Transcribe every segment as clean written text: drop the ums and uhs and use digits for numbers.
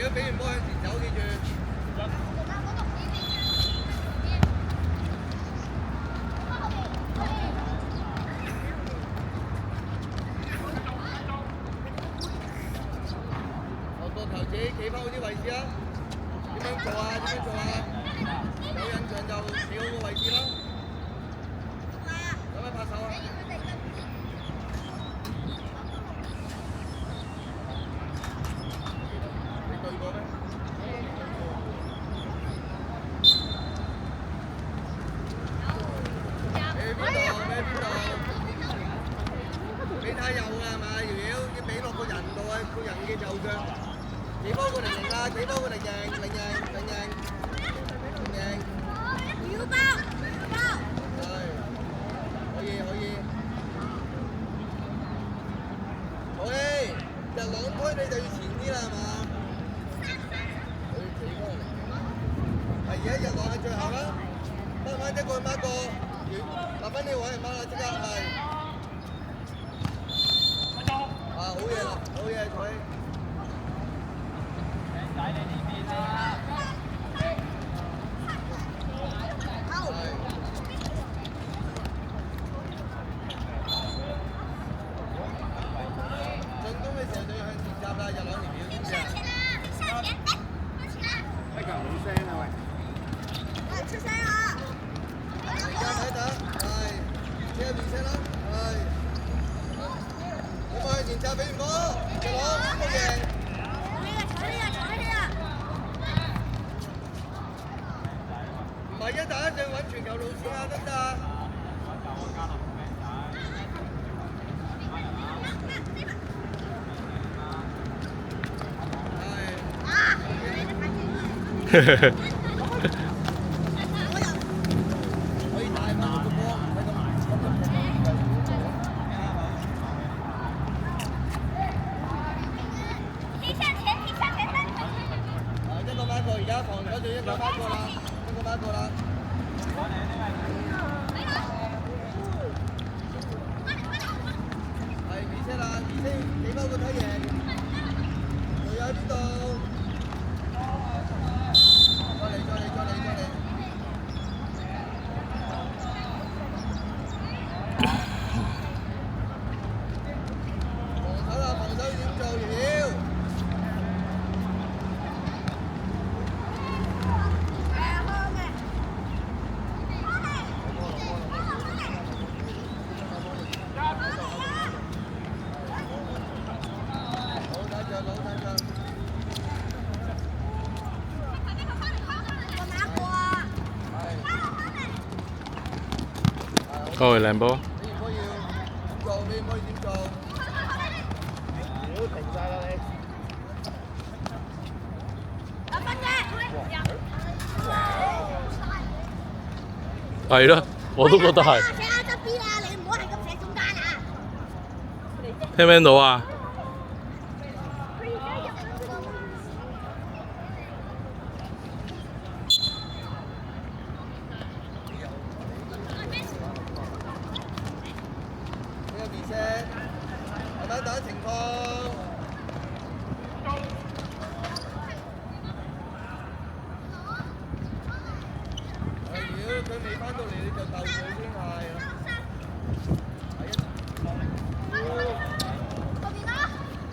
如果俾完波向前走，記住。落個球自己企翻好啲位置啊！點樣做啊？點樣做啊？有印象就企好個位置啦。有咩拍手啊？你對過咩？你邊度？你太右啦係嘛？條妖要俾落個人度啊！個人嘅右腳。幾波過嚟贏啦！幾波過嚟贏，領贏，領贏，領贏。要包，要包。係，可以可以。好嘅，日朗區你就要前啲啦係嘛？佢幾波嚟嘅？係而家日朗係最後啦，掹翻一個掹一個，立翻呢位掹啦，即刻係。啊好嘢啦，好嘢佢。仔你呢邊啊！進攻嘅時候就要向前插啦，日朗條表知唔知啊？乜咁冇聲啊喂！出聲啊！而家睇等，係，車面車啦，係。咁向前插俾唔波，日朗好贏。唔係一打一仗揾傳球路線啊，得唔得啊？係。可以帶翻個波，唔使咁埋。一個翻過，而家防守就一個翻過啦。一個啦，係尾車啦，尾車幾多個睇贏，仲有邊度？再嚟，再嚟，再嚟，再嚟！防守啦，防守點做？妖！Thôi làm bố.係咯，我都覺得係。聽唔聽到啊？係咪等情況？如果佢未翻到嚟，你就鬥佢先係。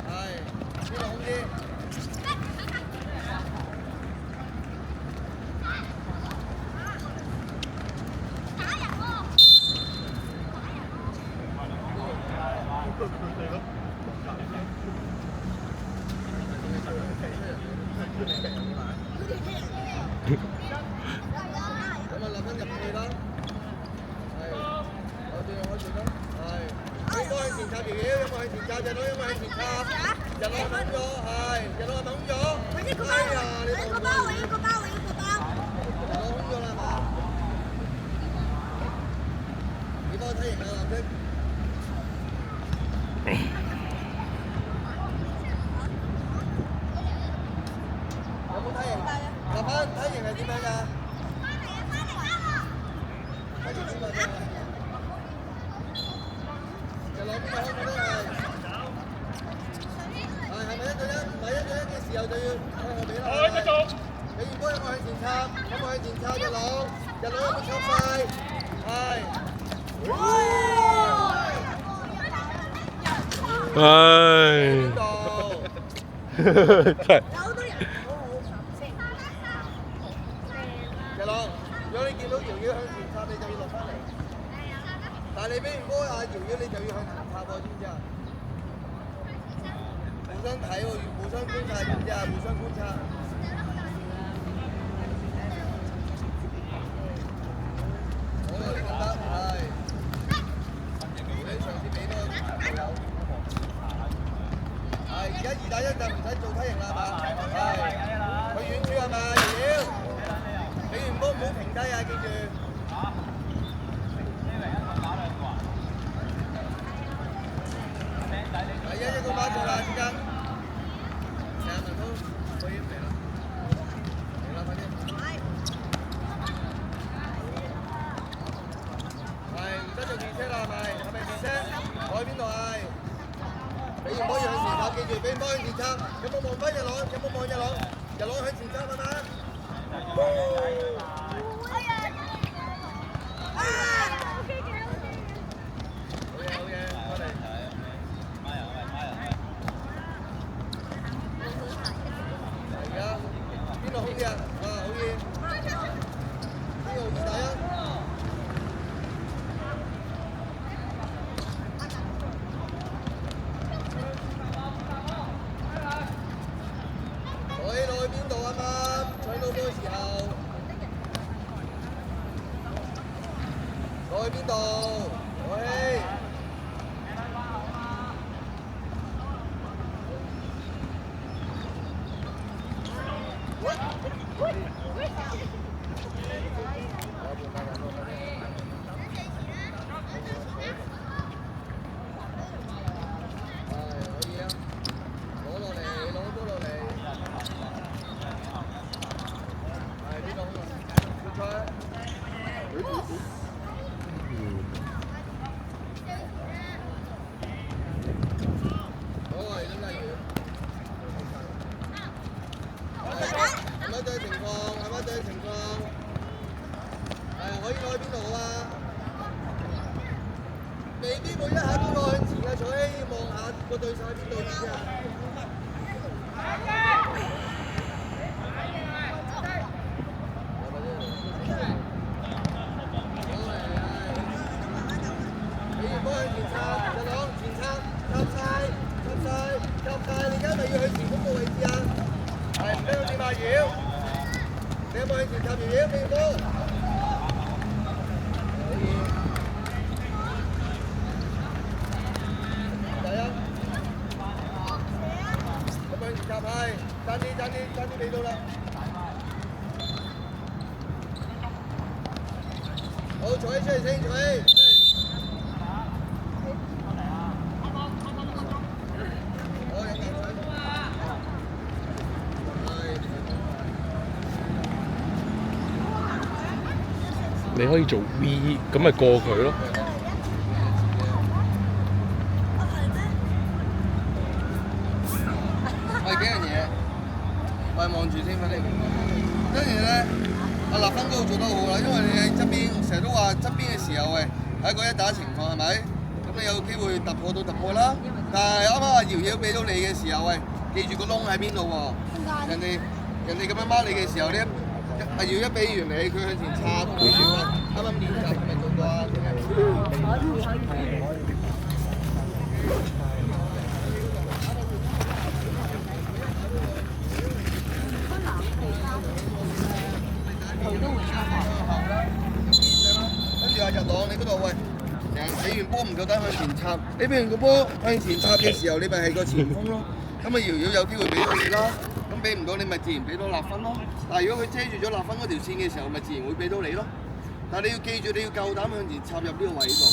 係邊度好啲？咁啊，立翻入氣啦，係，開住啦，係，你幫佢前插條嘢，有冇向前插？隻佬有冇向前插？日朗掹咗，係，日朗掹咗，哎呀，你冇。日朗掹咗啦嘛？你幫我睇型啊，藍色。有冇睇型？立翻睇型係點樣㗎？睇住點啊？就攞邊個香港都係。係咪一對一？唔係一對一嘅時候就要。俾完波有冇向前插？有冇向前插？日朗有冇插晒？係。唉，真係。日朗，如果你見到瑤瑤向前插，你就要落翻嚟。但係你俾完波阿瑤瑤，你就要向前插喎，知唔知啊？互相睇喎，互相觀察，知唔知啊？互相觀察。好啊，你咁得係。你嘗試俾多隊友。係，而家2打1就唔使做梯形啦嘛。係。佢遠處係嘛？瑤瑤。俾完波唔好停低啊！記住。係一個馬做啦，即刻。成日都可以嚟啦，嚟啦，快啲！係唔得就電車啦，係咪電車？我去邊度係？俾完波要向前插，記住俾完波向前插。有冇望翻日朗？有冇望日朗？日朗向前插係咪？邊度好啲啊？啊，好嘢！邊度2打1？落去邊度啊嘛？搶到波嘅時候，落去邊度？落去。可以攞去邊度啊？未必每一下都攞向前嘅，坐起要望下個對手喺邊度先啊！你要幫向前插，就攞前插，插晒，你而家咪要去前鋒個位置啊！係唔俾佢掂下繞，你有冇向前插繞？俾波！入係，爭啲俾到啦！好，坐起出嚟先，坐起。好，有球水。你可以做 V， 咁咪過佢咯。喂，幾樣嘢，喂，望住先，快啲。跟住咧，阿立芬嗰度做得好啦，因為你喺側邊，成日都話側邊嘅時候，喂，係一個1打情況係咪？咁你有機會突破啦。但係啱啱阿瑤瑤俾到你嘅時候，喂，記住個窿喺邊度喎？人哋咁樣孖你嘅時候，呢阿瑤一俾完你，佢向前插，記住喎。啱啱練習咪做過啊？跟住阿日朗，你嗰度喂，俾完波唔夠膽向前插，你俾完個波向前插嘅時候，你咪係個前鋒咯。咁啊，瑤瑤有機會俾到你啦。咁俾唔到你咪自然俾到立芬咯。但係如果佢遮住咗立芬嗰條線嘅時候，咪自然會俾到你咯。但係你要記住，你要夠膽向前插入呢個位度，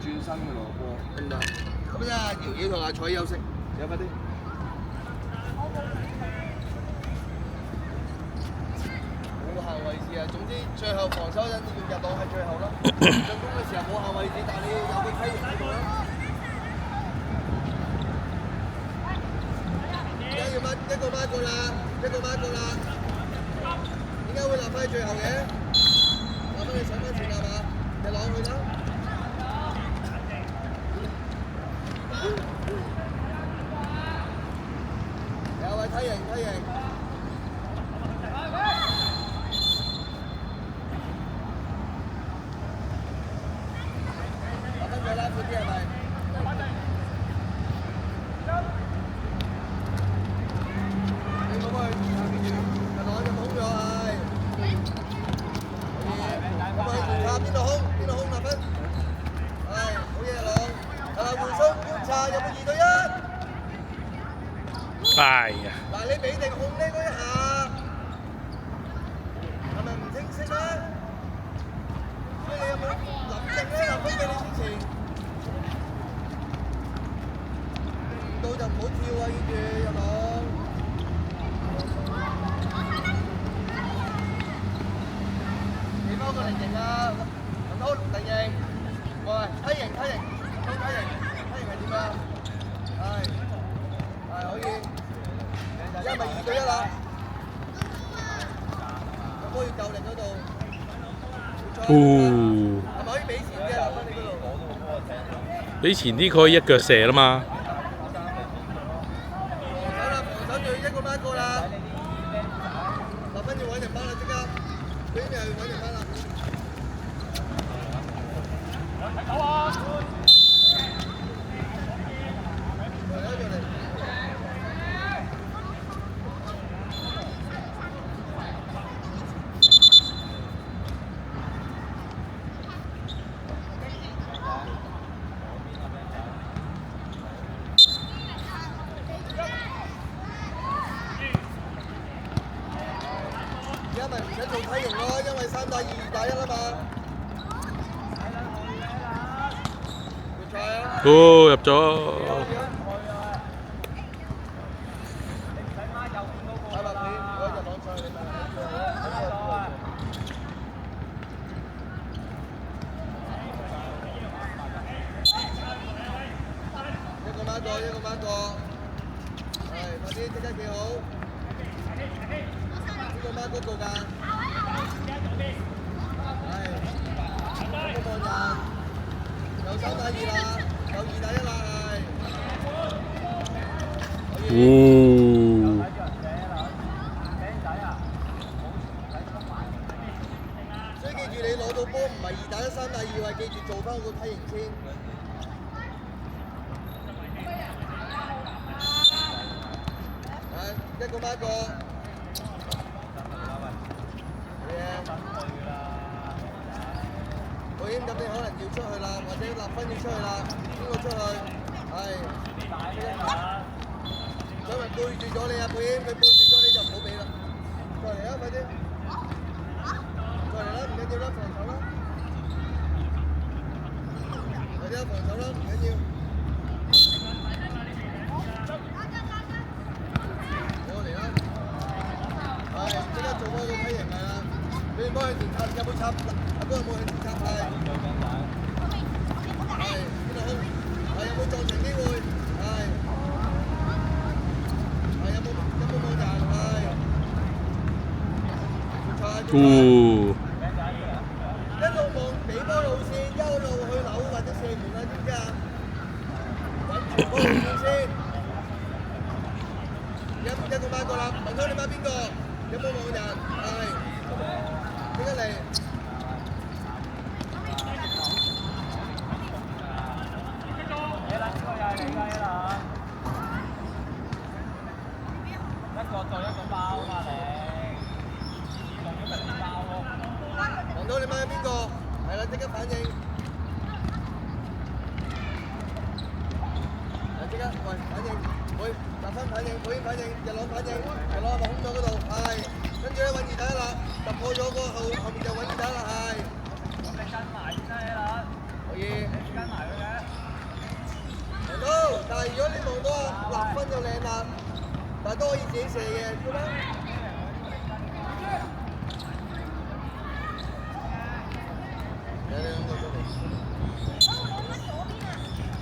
轉身嘅攞波，得唔得？咁啊，瑤瑤同阿彩休息，有快啲。冇行位置啊！總之最後防守陣要日朗係最後咯。進攻嘅時候冇行位置，但係你要有個梯形喺度咯。而家要一個孖過啦，一個孖過啦。點解會立翻喺最後嘅？立翻你上翻前係嘛？你攞佢啦。有位梯形梯形。立翻佢啦，闊啲係咪？你冇去下邊住，就攞隻空咗係。咁啊，邊度空？邊度空立分？係，好嘢攞。回數觀察有冇2對1？哎呀！嗱，你俾定控呢嗰一下，係咪唔清晰咧？所以你有冇諗定咧？立分俾你之前，唔到就唔好跳啊！記住有冇？幾多個菱形啊？文滔菱形，喂，梯形梯形，梯形係點啊？係可以。而家咪2對1啦，有波要夠力嗰度。係咪可以俾前啲啊？立分你嗰度。俾前啲佢可以一腳射啦嘛。防守啦，防守就1個1個啦。立分要揾人班啦，即刻。邊又要揾人班啦？走啊！而家咪唔使做梯形咯，因為3打2、2打1啦嘛。決賽啊！入咗。打落去，我就攞賽你咪。一個孖過，一個孖過。係，快啲，即刻幾好。呢個孖嗰度㗎。係。有冇望人？有3打2啦，有2打1啦，係。所以記住你攞到波唔係2打1、3打2，係記住做翻個梯形先。係，一個孖過。保險咁你可能要出去啦，或者立分要出去啦，邊個出去？係。所以背住咗你啊，保險佢背住咗你就唔好俾啦。過嚟啊，快啲！過嚟啦，唔緊要啦，防守啦。快啲防守啦，唔緊要。過嚟啦。係，即刻做嗰個梯形係啦。你幫佢前插，有冇插？阿哥有冇去前插？係。係，邊度空？係有冇撞牆機會？係。係有冇望人？係。一路望地波路線，一路去扭或者射門啦，知唔知啊？揾住波路線先。一個孖過啦，問咗你孖邊個？有冇望人？係。即刻嚟。望到你孖邊個？係啦，即刻反應。即刻，喂，反應，會立分反應，保險反應，日朗反應，日朗係咪空咗嗰度？係。跟住咧揾2打1啦，突破咗個後面就揾2打1啦，係。咁你跟埋先得啦。可以。你跟埋佢嘅。望到，但係如果你望到立分就靚啦，但係都可以自己射嘅，知咩？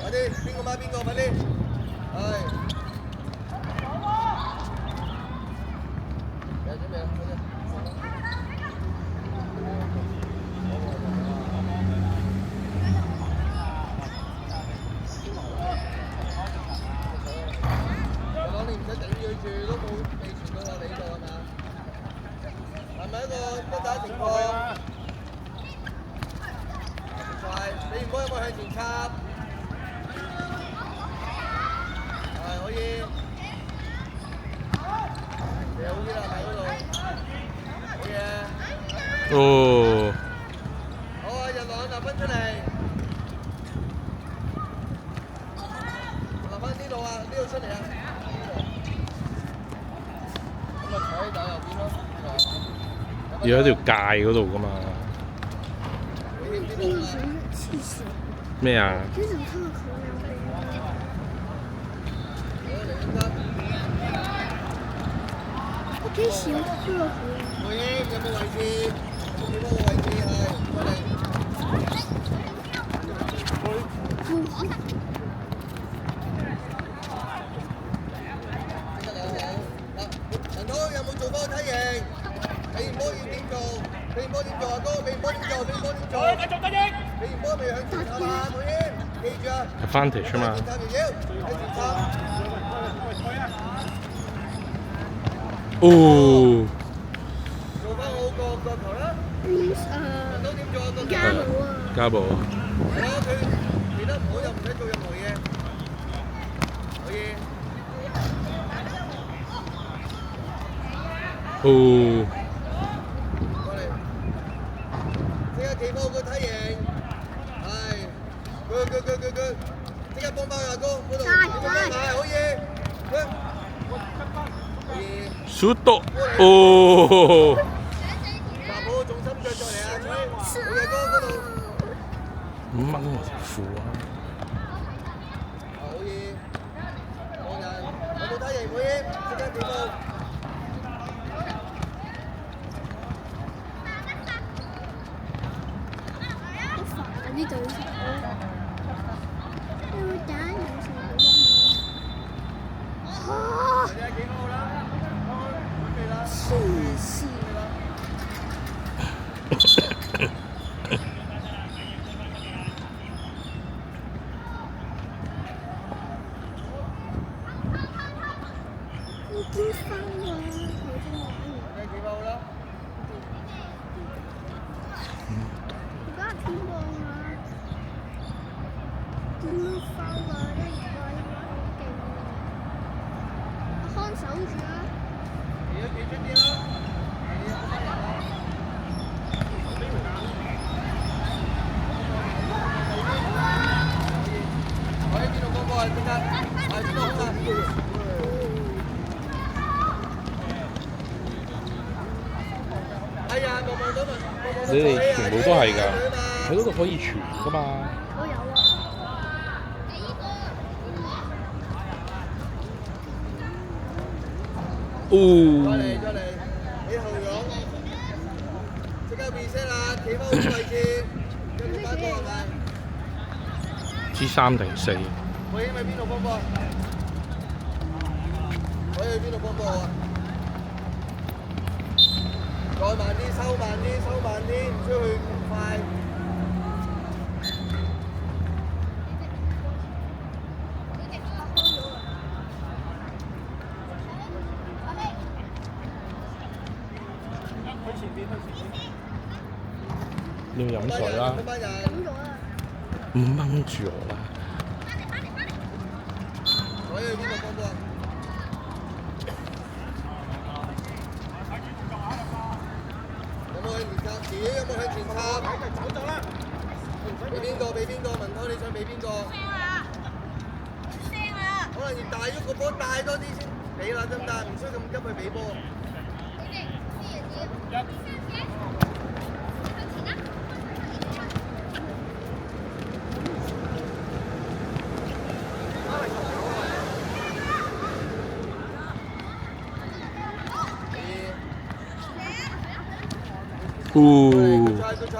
快啲，邊個孖邊個？快啲，係。有準備啦，快啲。乜打情況？係，你唔好有冇向前插？係可以。你好啲啦，喺嗰度。好嘢。哦，好啊，日朗立分出嚟。立翻呢度啊，呢度出嚟啊。咁咪坐喺打右邊咯。要喺條界嗰度噶嘛？咩啊？你怎么看到可我幾少喝河？梅英有冇位置？有冇位置係？過嚟。陳濤有冇做過梯形？你唔可以點做？你唔可以點做啊哥？你唔可以點做？你唔可以點做？你唔可以未向前插啊！梅英，記住啊！advantage 啊嘛。向前插條腰，向前插。哦。做翻好個角球啦！陳濤點做啊？角球。家寶啊！係咯，佢企得唔好就唔使做任何嘢。可以。哦。過嚟，即刻企翻個梯形，係，good，即刻幫翻阿哥嗰度，係，好嘢，good，可以。shoot 哦！拿好重心腳再嚟啊，吹，好嘢哥嗰度，掹我條褲啊！好嘢，望人，有冇梯形？好嘢，即刻企翻。呢度要打有時啊！幾好啦，準備啦，黐線！我驚翻啊！幾好啦。而家天光啦，點樣翻啊？一而家應該好勁啊！看守住啊！企出啲啦，係啊，翻人啦。我喺邊度幫波啊？即刻，係邊度好啊？哎呀，望到咪，你哋全部都係㗎，喺嗰度可以傳㗎嘛？我有啊！哦！再嚟，起後擁，即刻 reset 啦，企翻好位置，跟住翻波係咪？知3定4？我應喺邊度幫波？我去邊度幫波啊？再慢啲，收慢啲，唔需要去咁快。你要飲水啦，班人，唔掹住我啦！我去邊度幫波啊？有冇向前插？自己有冇向前插？走啦！俾邊個？文滔，你想俾邊個？可能要大喐個波，帶多啲先俾啦，得唔得？唔需要咁急去俾波。哦！出菜。